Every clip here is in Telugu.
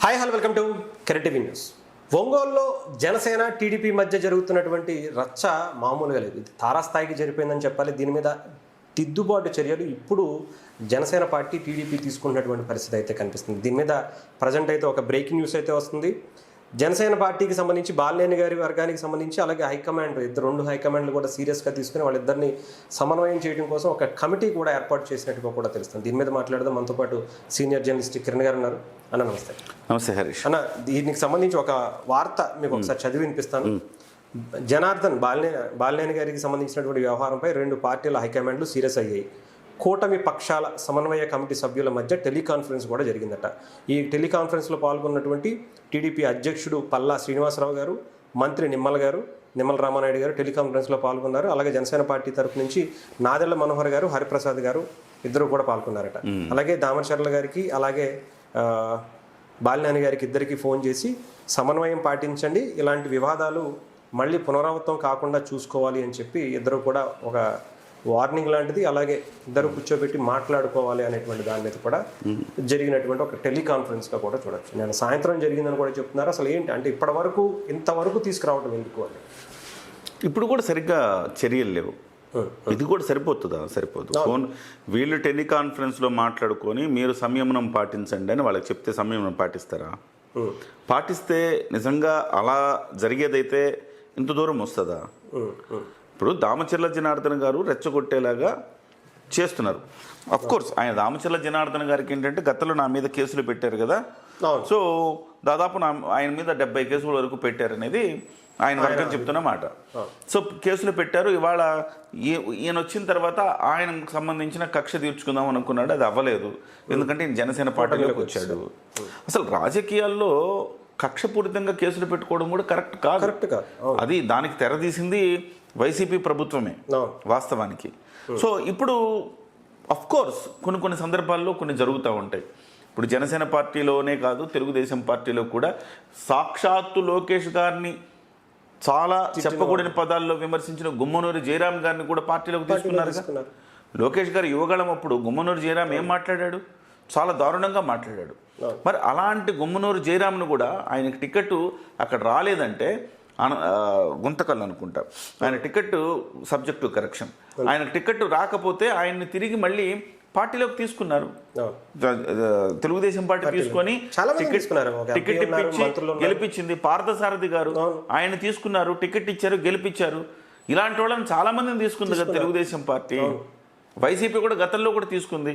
Hi hello welcome to current TV news. ఒంగోలులో జనసేన టీడీపీ మధ్య జరుగుతున్నటువంటి రచ్చ మామూలుగా లేదు. ఇది తారాస్థాయికి జరిపోయిందని చెప్పాలి. దీని మీద దిద్దుబాటు చర్యలు ఇప్పుడు జనసేన పార్టీ టీడీపీ తీసుకున్నటువంటి పరిస్థితి అయితే కనిపిస్తుంది. దీని మీద ప్రజెంట్ అయితే ఒక బ్రేకింగ్ న్యూస్ అయితే వస్తుంది. జనసేన పార్టీకి సంబంధించి బాలినేని గారి వర్గానికి సంబంధించి అలాగే హైకమాండ్ రెండు హైకమాండ్లు కూడా సీరియస్గా తీసుకుని వాళ్ళిద్దరిని సమన్వయం చేయడం కోసం ఒక కమిటీ కూడా ఏర్పాటు చేసినట్టుగా కూడా తెలుస్తుంది. దీని మీద మాట్లాడదాం. మనతో పాటు సీనియర్ జర్నలిస్ట్ కిరణ్ గారు ఉన్నారు. అన్న నమస్తే. నమస్తే హరీష్ అన్న, దీనికి సంబంధించి ఒక వార్త మీకు ఒకసారి చదివి వినిపిస్తాను. జనార్దన్ బాలినేని గారికి సంబంధించినటువంటి వ్యవహారంపై రెండు పార్టీల హైకమాండ్లు సీరియస్ అయ్యాయి. కూటమి పక్షాల సమన్వయ కమిటీ సభ్యుల మధ్య టెలికాన్ఫరెన్స్ కూడా జరిగిందట. ఈ టెలికాన్ఫరెన్స్లో పాల్గొన్నటువంటి టీడీపీ అధ్యక్షుడు పల్లా శ్రీనివాసరావు గారు, మంత్రి నిమ్మల రామానాయుడు గారు టెలికాన్ఫరెన్స్లో పాల్గొన్నారు. అలాగే జనసేన పార్టీ తరపు నుంచి నాదెళ్ల మనోహర్ గారు, హరిప్రసాద్ గారు ఇద్దరు కూడా పాల్గొన్నారట. అలాగే దామచర్ల గారికి అలాగే బాలినేని గారికి ఇద్దరికి ఫోన్ చేసి సమన్వయం పాటించండి, ఇలాంటి వివాదాలు మళ్ళీ పునరావృతం కాకుండా చూసుకోవాలి అని చెప్పి ఇద్దరు కూడా ఒక వార్నింగ్ లాంటిది అలాగే ఇద్దరు కూర్చోబెట్టి మాట్లాడుకోవాలి అనేటువంటి దాని మీద కూడా జరిగినటువంటి ఒక టెలికాన్ఫరెన్స్గా కూడా చూడొచ్చు. నేను సాయంత్రం జరిగిందని కూడా చెప్తున్నారు. అసలు ఏంటి అంటే ఇప్పటి వరకు ఇంతవరకు తీసుకురావడం ఎందుకు అని ఇప్పుడు కూడా సరిగ్గా చర్యలు లేవు. ఇది కూడా సరిపోదు. ఫోన్ వీళ్ళు టెలికాన్ఫరెన్స్లో మాట్లాడుకొని మీరు సంయమనం పాటించండి అని వాళ్ళకి చెప్తే సంయమనం పాటిస్తారా? పాటిస్తే నిజంగా అలా జరిగేదైతే ఇంత దూరం వస్తుందా? ఇప్పుడు దామచర్ల జనార్దన్ గారు రెచ్చగొట్టేలాగా చేస్తున్నారు. కోర్స్ ఆయన దామచర్ల జనార్దన్ గారికి ఏంటంటే గతంలో నా మీద కేసులు పెట్టారు కదా, సో దాదాపు ఆయన మీద 70 కేసుల వరకు పెట్టారనేది ఆయన వర్గం చెప్తున్న మాట. సో కేసులు పెట్టారు. ఇవాళ ఈయన వచ్చిన తర్వాత ఆయనకు సంబంధించిన కక్ష తీర్చుకుందాం అనుకున్నాడు, అది అవ్వలేదు. ఎందుకంటే ఈయన జనసేన పార్టీలోకి వచ్చాడు. అసలు రాజకీయాల్లో కక్షపూరితంగా కేసులు పెట్టుకోవడం కూడా కరెక్ట్ కాదు. అది దానికి తెరదీసింది వైసీపీ ప్రభుత్వమే వాస్తవానికి. సో ఇప్పుడు కోర్స్ కొన్ని సందర్భాల్లో కొన్ని జరుగుతూ ఉంటాయి. ఇప్పుడు జనసేన పార్టీలోనే కాదు, తెలుగుదేశం పార్టీలో కూడా సాక్షాత్తు లోకేష్ గారిని చాలా చెప్పకూడని పదాల్లో విమర్శించిన గుమ్మనూరి జయరాం గారిని కూడా పార్టీలోకి తీసుకున్నారు. లోకేష్ గారు యువగళం అప్పుడు గుమ్మనూరి జయరాం ఏం మాట్లాడాడు? చాలా దారుణంగా మాట్లాడాడు. మరి అలాంటి గుమ్మనూరు జయరాంను కూడా ఆయనకి టికెట్ అక్కడ రాలేదంటే గుంతకల్ అనుకుంటా, ఆయన టికెట్ సబ్జెక్ట్ టు కరెక్షన్, ఆయనకు టికెట్ రాకపోతే ఆయన్ని తిరిగి మళ్ళీ పార్టీలోకి తీసుకున్నారు. తెలుగుదేశం పార్టీ తీసుకొని టికెట్ ఇప్పించి గెలిపించింది. పార్థసారథి గారు ఆయన తీసుకున్నారు, టికెట్ ఇచ్చారు, గెలిపించారు. ఇలాంటి వాళ్ళని చాలా మందిని తీసుకుంది కదా తెలుగుదేశం పార్టీ. వైసీపీ కూడా గతంలో కూడా తీసుకుంది.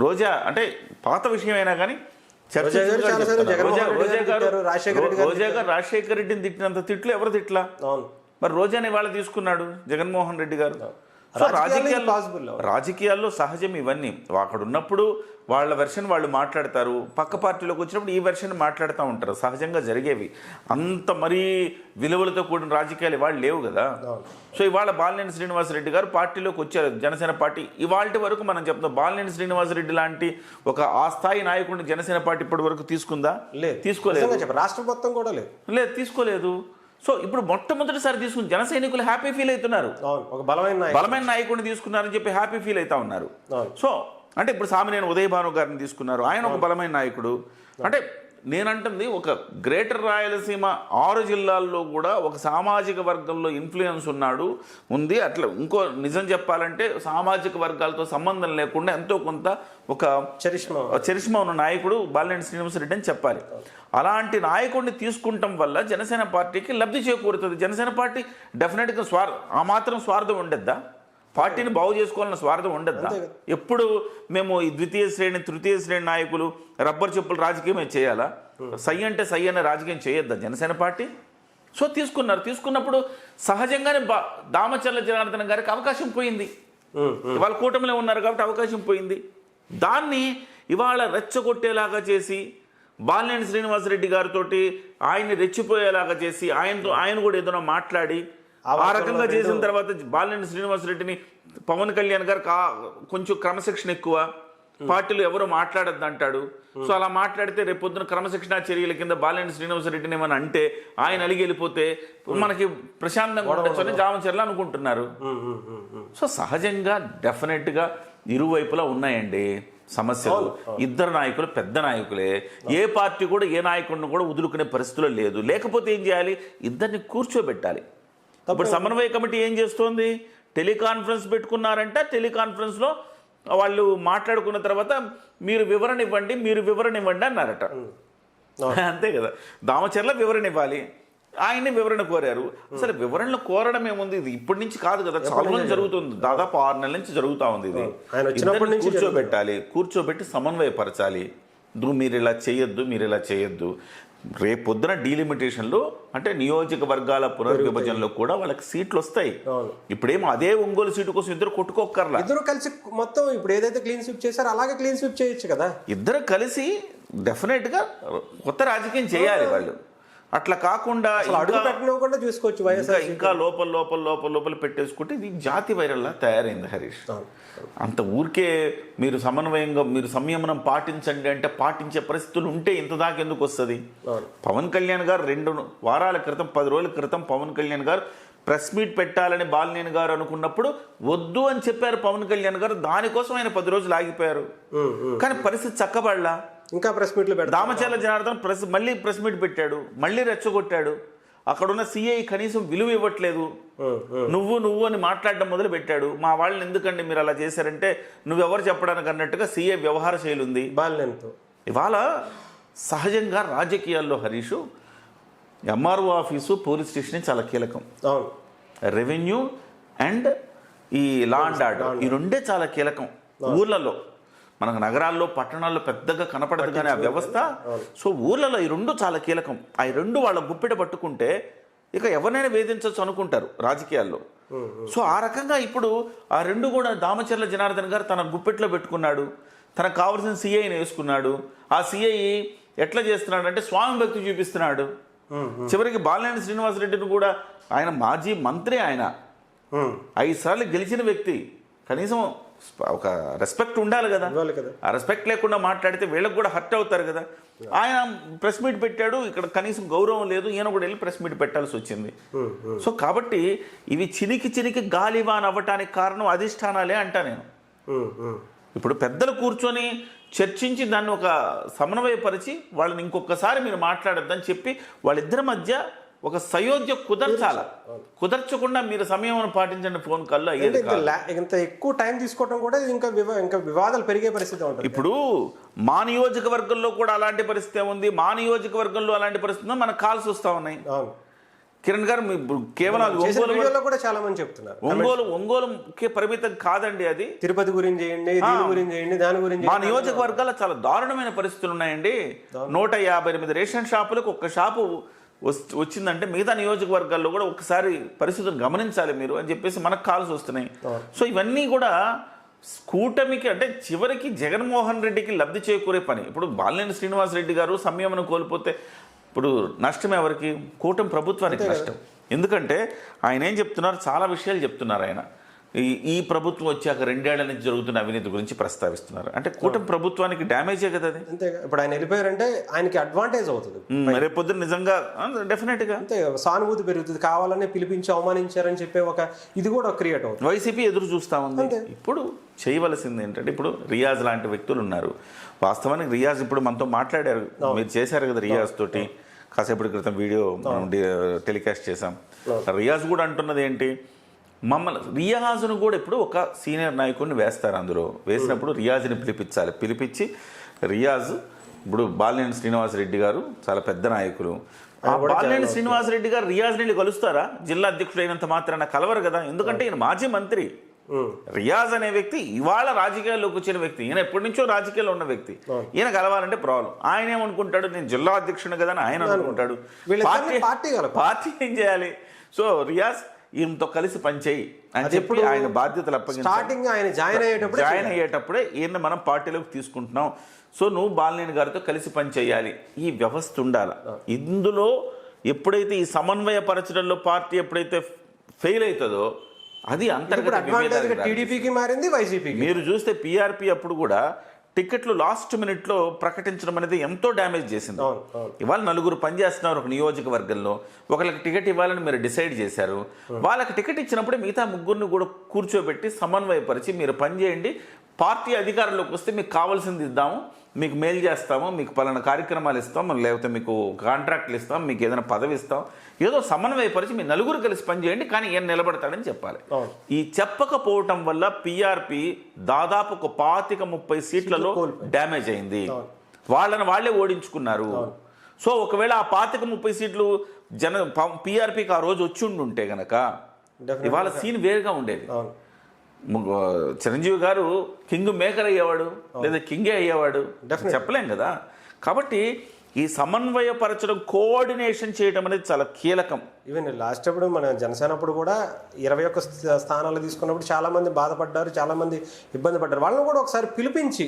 రోజా అంటే పాత విషయం అయినా కానీ రోజా గారు రాజశేఖర రెడ్డిని తిట్టినంత తిట్లు ఎవరు తిట్లా? మరి రోజాని వాళ్ళు తీసుకున్నాడు జగన్మోహన్ రెడ్డి గారు. రాజకీయాల్లో సహజం ఇవన్నీ. అక్కడ ఉన్నప్పుడు వాళ్ళ వెర్షన్ వాళ్ళు మాట్లాడతారు, పక్క పార్టీలోకి వచ్చినప్పుడు ఈ వెర్షన్ మాట్లాడుతూ ఉంటారు. సహజంగా జరిగేవి. అంత మరీ విలువలతో కూడిన రాజకీయాలు ఇవాళ లేవు కదా. సో ఇవాళ బాలినేని శ్రీనివాసరెడ్డి గారు పార్టీలోకి వచ్చారు. జనసేన పార్టీ ఇవాళ వరకు మనం చెప్తాం బాలినేని శ్రీనివాసరెడ్డి లాంటి ఒక ఆ స్థాయి నాయకుడిని జనసేన పార్టీ ఇప్పటి వరకు తీసుకుందా? తీసుకోలేదు. రాష్ట్ర మొత్తం కూడా లేదు, తీసుకోలేదు. సో ఇప్పుడు మొట్టమొదటిసారి తీసుకుని జన సైనికులు హ్యాపీ ఫీల్ అవుతున్నారు. ఒక బలమైన నాయకుడిని తీసుకున్నారని చెప్పి హ్యాపీ ఫీల్ అవుతా ఉన్నారు. సో అంటే ఇప్పుడు సామినేని ఉదయభాను గారిని తీసుకున్నారు, ఆయన ఒక బలమైన నాయకుడు. అంటే నేనంటుంది ఒక గ్రేటర్ రాయలసీమ 6 జిల్లాల్లో కూడా ఒక సామాజిక వర్గంలో ఇన్ఫ్లుయెన్స్ ఉంది. అట్లా ఇంకో నిజం చెప్పాలంటే సామాజిక వర్గాలతో సంబంధం లేకుండా ఎంతో కొంత ఒక చరిష్మా ఉన్న నాయకుడు బాలినేని శ్రీనివాసరెడ్డి అని చెప్పాలి. అలాంటి నాయకుడిని తీసుకుంటాం వల్ల జనసేన పార్టీకి లబ్ధి చేకూరుతుంది. జనసేన పార్టీ డెఫినెట్గా ఆ మాత్రం స్వార్థం ఉండద్దా? పార్టీని బాగు చేసుకోవాలన్న స్వార్థం ఉండద్దా? ఎప్పుడు మేము ఈ ద్వితీయ శ్రేణి తృతీయ శ్రేణి నాయకులు రబ్బర్ చెప్పులు రాజకీయం చేయాలా? సై అంటే సై అనే రాజకీయం చేయొద్దా జనసేన పార్టీ? సో తీసుకున్నప్పుడు సహజంగానే దామచర్ల జనార్దన్ గారికి అవకాశం పోయింది. ఇవాళ కూటమిలో ఉన్నారు కాబట్టి అవకాశం పోయింది. దాన్ని ఇవాళ రెచ్చగొట్టేలాగా చేసి బాలినేని శ్రీనివాసరెడ్డి గారితో ఆయన్ని రెచ్చిపోయేలాగా చేసి ఆయన కూడా ఏదైనా మాట్లాడి ఆ రకంగా చేసిన తర్వాత బాలినేని శ్రీనివాసరెడ్డిని పవన్ కళ్యాణ్ గారు కొంచెం క్రమశిక్షణ ఎక్కువ, పార్టీలో ఎవరు మాట్లాడద్దు అంటాడు. సో అలా మాట్లాడితే రేపు పొద్దున క్రమశిక్షణ చర్యల కింద బాలినేని శ్రీనివాసరెడ్డిని ఏమని అంటే ఆయన అలిగి వెళ్ళిపోతే మనకి ప్రశాంతంగా ఉండొచ్చు అని జామచర్ల అనుకుంటున్నారు. సో సహజంగా డెఫినెట్గా ఇరువైపులా ఉన్నాయండి సమస్యలు. ఇద్దరు నాయకులు పెద్ద నాయకులే. ఏ పార్టీ కూడా ఏ నాయకుడిని కూడా వదులుకునే పరిస్థితుల్లో లేదు. లేకపోతే ఏం చేయాలి? ఇద్దరిని కూర్చోబెట్టాలి. ఇప్పుడు సమన్వయ కమిటీ ఏం చేస్తోంది? టెలికాన్ఫరెన్స్ పెట్టుకున్నారంట. టెలికాన్ఫరెన్స్లో వాళ్ళు మాట్లాడుకున్న తర్వాత మీరు వివరణ ఇవ్వండి అన్నారట. అంతే కదా, దామచర్ల వివరణ ఇవ్వాలి, ఆయన్ని వివరణ కోరారు. అసలు వివరణలు కోరడం ఏముంది? ఇది ఇప్పటి నుంచి కాదు కదా, చాలా రోజులు జరుగుతుంది, దాదాపు 6 నెలల నుంచి జరుగుతూ ఉంది. ఇది కూర్చోబెట్టి సమన్వయపరచాలి. మీరు ఇలా చేయొద్దు. రేపొద్దున డీలిమిటేషన్లో అంటే నియోజకవర్గాల పునర్విభజనలో కూడా వాళ్ళకి సీట్లు వస్తాయి. ఇప్పుడేమో అదే ఒంగోలు సీటు కోసం ఇద్దరు కొట్టుకోకర్లా, ఇద్దరు కలిసి మొత్తం ఇప్పుడు ఏదైతే క్లీన్ స్వీప్ చేశారో అలాగే క్లీన్ స్వీప్ చేయొచ్చు కదా. ఇద్దరు కలిసి డెఫినెట్గా కొత్త రాజకీయం చేయాలి వాళ్ళు. అట్లా కాకుండా చూసుకోవచ్చు, ఇంకా లోపల పెట్టేసుకుంటే ఇది జాతి వైరల్లా తయారైంది హరీష్. అంత ఊరికే మీరు సంయమనం పాటించండి అంటే పాటించే పరిస్థితులు ఉంటే ఇంత దాకా ఎందుకు వస్తుంది? పవన్ కళ్యాణ్ గారు 2 వారాల క్రితం 10 రోజుల క్రితం పవన్ కళ్యాణ్ గారు ప్రెస్ మీట్ పెట్టాలని బాలినేని గారు అనుకున్నప్పుడు వద్దు అని చెప్పారు పవన్ కళ్యాణ్ గారు. దానికోసం ఆయన 10 రోజులు ఆగిపోయారు. కానీ పరిస్థితి చక్కబడలా. ఇంకా ప్రెస్ మీట్లు దామచర్ల జనార్దన్ మళ్ళీ ప్రెస్ మీట్ పెట్టాడు, మళ్ళీ రెచ్చగొట్టాడు. అక్కడున్న సిఐ కనీసం విలువ ఇవ్వట్లేదు. నువ్వు అని మాట్లాడడం మొదలు పెట్టాడు. మా వాళ్ళని ఎందుకండి మీరు అలా చేశారంటే నువ్వెవరు చెప్పడానికి అన్నట్టుగా సిఐ వ్యవహార శైలి ఉంది బాలినేనితో. ఇవాళ సహజంగా రాజకీయాల్లో Harish MRO office, police station చాలా కీలకం. రెవెన్యూ అండ్ ఈ లా అండ్ ఆర్డర్, ఈ రెండే చాలా కీలకం ఊర్లలో. మనకు నగరాల్లో పట్టణాల్లో పెద్దగా కనపడదు కానీ ఆ వ్యవస్థ. సో ఊర్లలో ఈ 2 చాలా కీలకం. ఆ 2 వాళ్ళ గుప్పెట పట్టుకుంటే ఇక ఎవరినైనా వేధించవచ్చు అనుకుంటారు రాజకీయాల్లో. సో ఆ రకంగా ఇప్పుడు ఆ 2 కూడా దామచర్ల జనార్దన్ గారు తన గుప్పెట్లో పెట్టుకున్నాడు. తనకు కావాల్సిన సిఐని వేసుకున్నాడు. ఆ సిఐ ఎట్లా చేస్తున్నాడు అంటే స్వామి భక్తి చూపిస్తున్నాడు. చివరికి బాలినేని శ్రీనివాసరెడ్డిని కూడా, ఆయన మాజీ మంత్రి, ఆయన 5 సార్లు గెలిచిన వ్యక్తి, కనీసం ఒక రెస్పెక్ట్ ఉండాలి కదా. ఆ రెస్పెక్ట్ లేకుండా మాట్లాడితే వీళ్ళకి కూడా హర్ట్ అవుతారు కదా. ఆయన ప్రెస్ మీట్ పెట్టాడు, ఇక్కడ కనీసం గౌరవం లేదు, ఈయన కూడా వెళ్ళి ప్రెస్ మీట్ పెట్టాల్సి వచ్చింది. సో కాబట్టి ఇవి చినికి గాలివాన్ అవ్వటానికి కారణం అధిష్టానాలే అంటా నేను. ఇప్పుడు పెద్దలు కూర్చొని చర్చించి దాన్ని ఒక సమన్వయపరిచి వాళ్ళని ఇంకొకసారి మీరు మాట్లాడొద్దని చెప్పి వాళ్ళిద్దరి మధ్య ఒక సయోధ్య కుదర్చకుండా మీరు సమయం పాటించండి ఫోన్ కాల్లో అయ్యేది. ఇంత ఎక్కువ టైం తీసుకోవడం కూడా ఇంకా వివాదాలు పెరిగే పరిస్థితి ఉంటుంది. ఇప్పుడు మా నియోజకవర్గంలో కూడా అలాంటి పరిస్థితి ఉంది. మా నియోజకవర్గంలో అలాంటి పరిస్థితి మనకు కాల్స్ వస్తూ ఉన్నాయి. కిరణ్ గారు కేవలం కూడా చాలా మంది చెప్తున్నారు ఒంగోలుకి పరిమితం కాదండి, అది తిరుపతి గురించి చేయండి, దాని గురించి. మా నియోజకవర్గాల్లో చాలా దారుణమైన పరిస్థితులు ఉన్నాయండి. 158 రేషన్ షాపులకు ఒక్క షాపు వచ్చిందంటే మిగతా నియోజకవర్గాల్లో కూడా ఒకసారి పరిస్థితులు గమనించాలి మీరు అని చెప్పేసి మనకు కాల్స్ వస్తున్నాయి. సో ఇవన్నీ కూడా కూటమికి అంటే చివరికి జగన్మోహన్ రెడ్డికి లబ్ధి చేకూరే పని. ఇప్పుడు బాలినేని శ్రీనివాసరెడ్డి గారు సంయమనం కోల్పోతే ఇప్పుడు నష్టం ఎవరికి? కూటమి ప్రభుత్వానికి నష్టం. ఎందుకంటే ఆయన ఏం చెప్తున్నారు, చాలా విషయాలు చెప్తున్నారు. ఆయన ఈ ప్రభుత్వం వచ్చాక 2 ఏళ్ల నుంచి జరుగుతున్న అవినీతి గురించి ప్రస్తావిస్తున్నారు. అంటే కూటమి ప్రభుత్వానికి డ్యామేజే కదా అది. అంతే. ఇప్పుడు ఆయన వెళ్ళిపోయారంటే ఆయనకి అడ్వాంటేజ్ అవుతుంది. రేపొద్దున నిజంగా డెఫినెట్గా అంతే, సానుభూతి పెరుగుతుంది. కావాలనే పిలిపించి అవమానించారని చెప్పే ఇది కూడా క్రియేట్ అవుతుంది. వైసీపీ ఎదురు చూస్తూ ఉంది. ఇప్పుడు చేయవలసింది ఏంటంటే, ఇప్పుడు రియాజ్ లాంటి వ్యక్తులు ఉన్నారు. వాస్తవానికి రియాజ్ ఇప్పుడు మనతో మాట్లాడారు, మీరు చేశారు కదా రియాజ్ తోటి కాసేపటి క్రితం వీడియో మనం టెలికాస్ట్ చేసాం. రియాజ్ కూడా అంటున్నది ఏంటి, రియాజ్ను కూడా ఇప్పుడు ఒక సీనియర్ నాయకుడిని వేస్తారు. అందులో వేసినప్పుడు రియాజ్ని పిలిపించి రియాజ్ ఇప్పుడు బాలినేని శ్రీనివాసరెడ్డి గారు చాలా పెద్ద నాయకులు. బాలినేని శ్రీనివాసరెడ్డి గారు రియాజ్ని కలుస్తారా? జిల్లా అధ్యక్షుడు అయినంత మాత్రాన కలవరు కదా. ఎందుకంటే ఈయన మాజీ మంత్రి. రియాజ్ అనే వ్యక్తి ఇవాళ రాజకీయాల్లోకి వచ్చిన వ్యక్తి, ఈయన ఎప్పటి నుంచో రాజకీయాల్లో ఉన్న వ్యక్తి. ఈయన కలవాలంటే ప్రాబ్లం. ఆయన ఏమనుకుంటాడు, నేను జిల్లా అధ్యక్షుడు కదా అని ఆయన అనుకుంటాడు. పార్టీ ఏం చేయాలి? సో రియాజ్ ఈయనతో కలిసి పనిచేయి అని చెప్పి ఆయన బాధ్యతలు అప్పగించాలి. ఆయన జాయిన్ అయ్యేటప్పుడే ఈయన మనం పార్టీలోకి తీసుకుంటున్నాం. సో నువ్వు బాలినేని గారితో కలిసి పనిచేయాలి. ఈ వ్యవస్థ ఉండాలి. ఇందులో ఎప్పుడైతే ఈ సమన్వయపరచడంలో పార్టీ ఎప్పుడైతే ఫెయిల్ అవుతుందో అది అంతర్గత టీడీపీకి మారింది, వైసీపీకి. మీరు చూస్తే పీఆర్పీ అప్పుడు కూడా టికెట్లు లాస్ట్ మినిట్లో ప్రకటించడం అనేది ఎంతో డ్యామేజ్ చేసింది. ఇవాళ 4 పనిచేస్తున్నారు ఒక నియోజకవర్గంలో, ఒకరికి టికెట్ ఇవ్వాలని మీరు డిసైడ్ చేశారు. వాళ్ళకి టికెట్ ఇచ్చినప్పుడు మిగతా 3 కూడా కూర్చోబెట్టి సమన్వయపరిచి మీరు పనిచేయండి, పార్టీ అధికారంలోకి వస్తే మీకు కావాల్సింది ఇద్దాము, మీకు మేలు చేస్తాము, మీకు పలానా కార్యక్రమాలు ఇస్తాం, లేకపోతే మీకు కాంట్రాక్ట్లు ఇస్తాం, మీకు ఏదైనా పదవి ఇస్తాం, ఏదో సమన్వయపరిచి మీ నలుగురు కలిసి పనిచేయండి, కానీ ఈయన నిలబడతాడని చెప్పాలి. ఈ చెప్పకపోవటం వల్ల పిఆర్పి దాదాపు ఒక 25-30 సీట్లలో డ్యామేజ్ అయింది. వాళ్ళే ఓడించుకున్నారు. సో ఒకవేళ ఆ 25-30 సీట్లు పిఆర్పికి ఆ రోజు వచ్చి ఉంటే గనక ఇవాళ సీన్ వేరుగా ఉండేది. చిరంజీవి గారు కింగ్ మేకర్ అయ్యేవాడు, లేదా కింగే అయ్యేవాడు, చెప్పలేం కదా. కాబట్టి ఈ సమన్వయపరచడం, కోఆర్డినేషన్ చేయడం అనేది చాలా కీలకం. ఈవెన్ లాస్ట్ అప్పుడు మన జనసేన అప్పుడు కూడా 21 స్థానాలు తీసుకున్నప్పుడు చాలా మంది బాధపడ్డారు, చాలా మంది ఇబ్బంది పడ్డారు. వాళ్ళని కూడా ఒకసారి పిలిపించి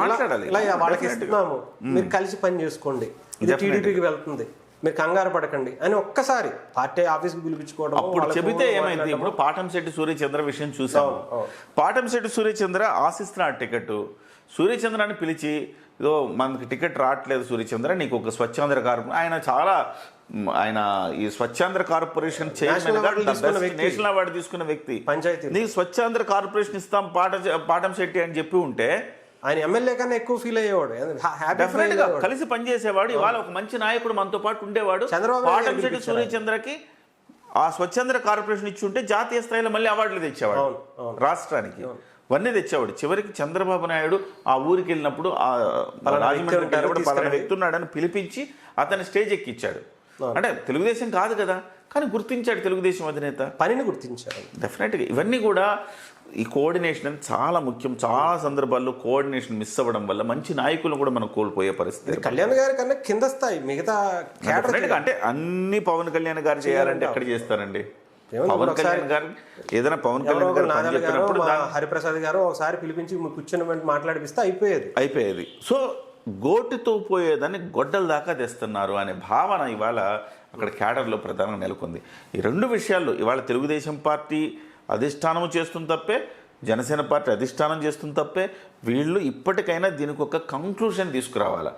మాట్లాడాలి. ఇలా వాళ్ళకి ఇస్తున్నాము, మీరు కలిసి పని చేసుకోండి, ఇది టీడీపీకి వెళ్తుంది, మీరు కంగారు పడకండి అని ఒక్కసారి పార్టీ ఆఫీస్కి పిలిపించుకోవడం. అప్పుడు చెబితే ఏమైంది, ఇప్పుడు పాటంశెట్టి సూర్యచంద్ర విషయం చూసాము. పాటంశెట్టి సూర్యచంద్ర ఆశిస్తున్న టికెట్, సూర్యచంద్రాన్ని పిలిచి ఏదో మనకి టికెట్ రావట్లేదు సూర్యచంద్ర, నీకు ఒక స్వచ్ఛాంధ్ర కార్పొరేషన్, ఆయన ఈ స్వచ్ఛాంధ్ర కార్పొరేషన్ చైర్మన్ గా నేషనల్ అవార్డు తీసుకున్న వ్యక్తి, పంచాయతీ నీకు స్వచ్ఛాంధ్ర కార్పొరేషన్ ఇస్తాం పాటంశెట్టి అని చెప్పి ఉంటే ఆయన ఎమ్మెల్యే కన్నా ఎక్కువ ఫీల్ అయ్యేవాడు, డెఫినెట్ గా కలిసి పనిచేసేవాడు. ఇవాళ ఒక మంచి నాయకుడు మనతో పాటు ఉండేవాడు. పాటంశెట్టి సూర్యచంద్రకి ఆ స్వచ్ఛాంధ్ర కార్పొరేషన్ ఇచ్చి ఉంటే జాతీయ స్థాయిలో మళ్ళీ అవార్డులు తెచ్చేవాడు, రాష్ట్రానికి ఇవన్నీ తెచ్చేవాడు. చివరికి చంద్రబాబు నాయుడు ఆ ఊరికి వెళ్ళినప్పుడు రాజమండ్రి పలానా వ్యక్తి ఉన్నాడని పిలిపించి అతని స్టేజ్ ఎక్కిచ్చాడు. అంటే తెలుగుదేశం కాదు కదా, కానీ గుర్తించాడు తెలుగుదేశం అధినేత, పనిని గుర్తించాడు. డెఫినెట్గా ఇవన్నీ కూడా ఈ కోఆర్డినేషన్ అనేది చాలా ముఖ్యం. చాలా సందర్భాల్లో కోఆర్డినేషన్ మిస్ అవ్వడం వల్ల మంచి నాయకులను కూడా మనం కోల్పోయే పరిస్థితి. కళ్యాణ్ గారి కన్నా కింద స్థాయి మిగతా అంటే అన్ని పవన్ కళ్యాణ్ గారు చేయాలంటే ఎక్కడ చేస్తారండి? పవన్ కళ్యాణ్ గారు ఏదైనా పవన్ కళ్యాణ్ గారు చెప్పినప్పుడు హరిప్రసాద్ గారు ఒకసారి పిలిపించి కూర్చొని మాట్లాడిపిస్తే అయిపోయేది. సో గోటుతో పోయేదాన్ని గొడ్డల దాకా తెస్తున్నారు అనే భావన ఇవాళ అక్కడ క్యాడర్లో ప్రధానంగా నెలకొంది. ఈ రెండు విషయాల్లో ఇవాళ తెలుగుదేశం పార్టీ అధిష్టానం చేస్తుంది తప్పే, జనసేన పార్టీ అధిష్టానం చేస్తుంది తప్పే. వీళ్ళు ఇప్పటికైనా దీనికి ఒక కంక్లూషన్ తీసుకురావాలా.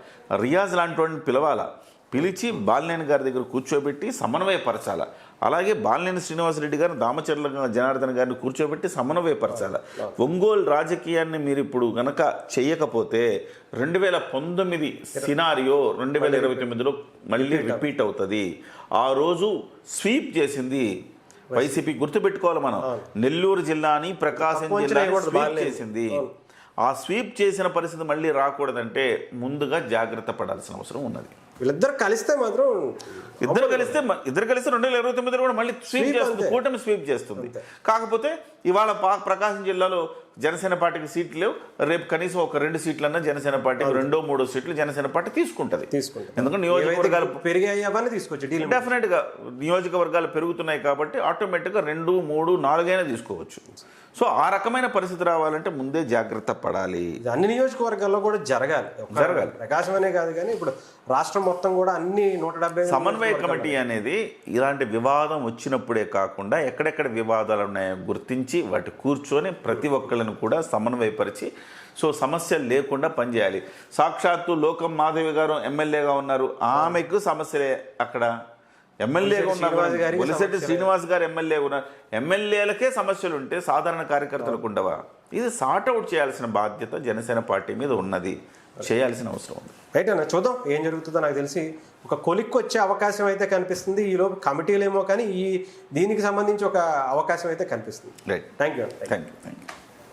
రియాజ్ లాంటి వాడిని పిలవాలా, పిలిచి బాలినేని గారి దగ్గర కూర్చోబెట్టి సమన్వయపరచాలా. అలాగే బాలినేని శ్రీనివాసరెడ్డి గారు, దామచర్ల జనార్దన్ గారిని కూర్చోబెట్టి సమన్వయపరచాలా. ఒంగోలు రాజకీయాన్ని మీరు ఇప్పుడు గనక చెయ్యకపోతే 2019 సినారియో 2029లో మళ్ళీ రిపీట్ అవుతుంది. ఆ రోజు స్వీప్ చేసింది వైసీపీ, గుర్తుపెట్టుకోవాలి మనం. నెల్లూరు జిల్లాని, ప్రకాశం జిల్లాని స్వీప్ చేసింది. ఆ స్వీప్ చేసిన పరిస్థితి మళ్ళీ రాకూడదంటే ముందుగా జాగ్రత్త పడాల్సిన అవసరం ఉన్నది. వీళ్ళిద్దరు కలిస్తే మాత్రం ఇద్దరు కలిస్తే 2029 కూడా మళ్ళీ స్వీప్ చేస్తుంది, కూటమి స్వీప్ చేస్తుంది. కాకపోతే ఇవాళ ప్రకాశం జిల్లాలో జనసేన పార్టీకి సీట్లు లేవు, రేపు కనీసం ఒక 2 సీట్లన్నా జనసేన పార్టీకి 2-3 సీట్లు జనసేన పార్టీ తీసుకుంటుంది. ఎందుకంటే నియోజకవర్గాలు పెరిగాయని తీసుకొచ్చి డెఫినెట్ గా నియోజకవర్గాలు పెరుగుతున్నాయి కాబట్టి ఆటోమేటిక్గా 2, 3, 4 అయినా తీసుకోవచ్చు. సో ఆ రకమైన పరిస్థితి రావాలంటే ముందే జాగ్రత్త పడాలి. అన్ని నియోజకవర్గాల్లో కూడా జరగాలి. ప్రకాశం అనే కాదు కానీ ఇప్పుడు రాష్ట్రం మొత్తం కూడా అన్ని 170 సమన్వయ కమిటీ అనేది ఇలాంటి వివాదం వచ్చినప్పుడే కాకుండా ఎక్కడెక్కడ వివాదాలు ఉన్నాయో గుర్తించి వాటి కూర్చొని ప్రతి ఒక్కళ్ళని కూడా సమన్వయపరిచి సో సమస్యలు లేకుండా పనిచేయాలి. సాక్షాత్తు లోకం మాధవి గారు ఎమ్మెల్యేగా ఉన్నారు, ఆమెకు సమస్యలే అక్కడ. ఎమ్మెల్యేగా ఉన్నారు, బొలిశెట్టి శ్రీనివాస్ గారు ఎమ్మెల్యేగా ఉన్నారు. ఎమ్మెల్యేలకే సమస్యలు ఉంటే సాధారణ కార్యకర్తలకు ఉండవా? ఇది సార్ట్అవుట్ చేయాల్సిన బాధ్యత జనసేన పార్టీ మీద ఉన్నది, చేయాల్సిన అవసరం ఉంది. రైట్ అన్న, చూద్దాం ఏం జరుగుతుందో. నాకు తెలిసి ఒక కొలిక్కి వచ్చే అవకాశం అయితే కనిపిస్తుంది. ఈలోపు కమిటీలేమో కానీ దీనికి సంబంధించి ఒక అవకాశం అయితే కనిపిస్తుంది. Right, thank you. Thank you.